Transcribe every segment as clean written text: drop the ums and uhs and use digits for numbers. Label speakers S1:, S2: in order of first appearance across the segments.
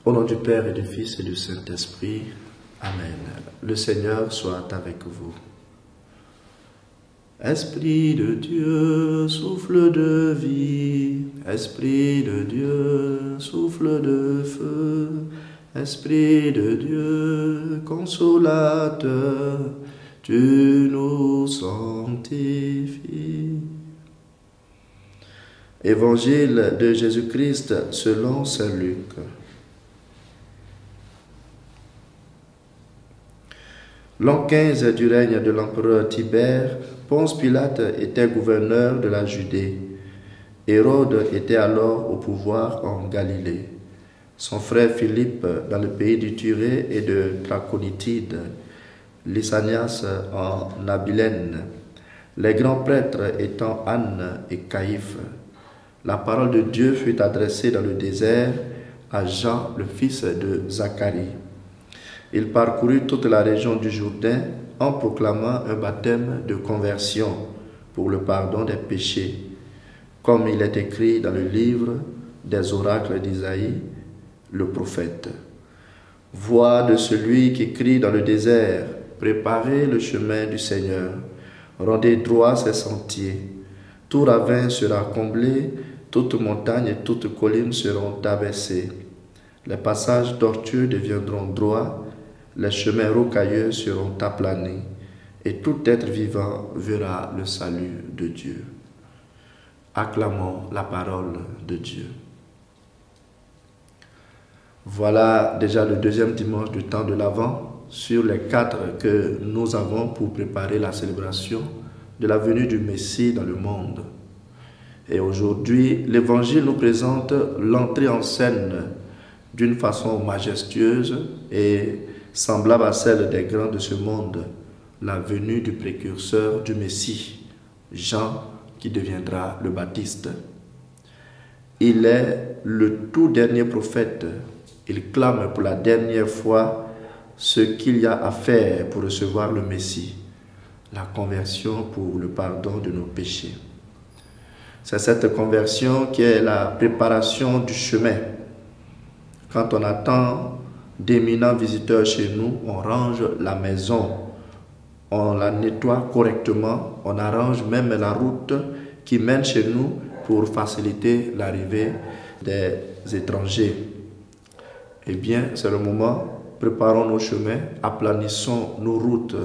S1: Au nom du Père et du Fils et du Saint-Esprit. Amen. Le Seigneur soit avec vous. Esprit de Dieu, souffle de vie. Esprit de Dieu, souffle de feu. Esprit de Dieu, consolateur, tu nous sanctifies. Évangile de Jésus-Christ selon saint Luc. L'an 15 du règne de l'empereur Tibère, Ponce Pilate était gouverneur de la Judée. Hérode était alors au pouvoir en Galilée. Son frère Philippe dans le pays du Turée et de Traconitide, Lysanias en Abilène, les grands prêtres étant Anne et Caïphe. La parole de Dieu fut adressée dans le désert à Jean, le fils de Zacharie. Il parcourut toute la région du Jourdain en proclamant un baptême de conversion pour le pardon des péchés, comme il est écrit dans le livre des oracles d'Isaïe, le prophète. Voix de celui qui crie dans le désert, préparez le chemin du Seigneur, rendez droit ses sentiers. Tout ravin sera comblé, toute montagne et toute colline seront abaissées. Les passages tortueux deviendront droits, les chemins rocailleux seront aplanés, et tout être vivant verra le salut de Dieu. Acclamons la parole de Dieu. Voilà déjà le deuxième dimanche du temps de l'Avent, sur les 4 que nous avons pour préparer la célébration de la venue du Messie dans le monde. Et aujourd'hui, l'Évangile nous présente l'entrée en scène d'une façon majestueuse et semblable à celle des grands de ce monde, la venue du précurseur du Messie, Jean, qui deviendra le Baptiste. Il est le tout dernier prophète. Il clame pour la dernière fois ce qu'il y a à faire pour recevoir le Messie, la conversion pour le pardon de nos péchés. C'est cette conversion qui est la préparation du chemin. Quand on attend d'éminents visiteurs chez nous, on range la maison, on la nettoie correctement, on arrange même la route qui mène chez nous pour faciliter l'arrivée des étrangers. Eh bien, c'est le moment, préparons nos chemins, aplanissons nos routes,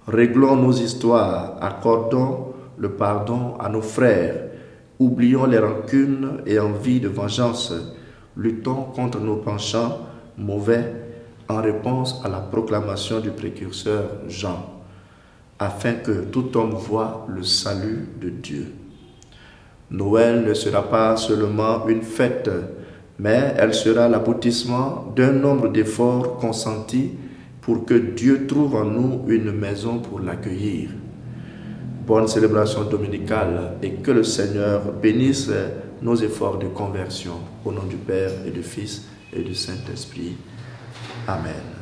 S1: réglons nos histoires, accordons le pardon à nos frères, oublions les rancunes et envies de vengeance, luttons contre nos penchants mauvais en réponse à la proclamation du précurseur Jean, afin que tout homme voie le salut de Dieu. Noël ne sera pas seulement une fête, mais elle sera l'aboutissement d'un nombre d'efforts consentis pour que Dieu trouve en nous une maison pour l'accueillir. Bonne célébration dominicale et que le Seigneur bénisse nos efforts de conversion. Au nom du Père et du Fils et du Saint-Esprit. Amen.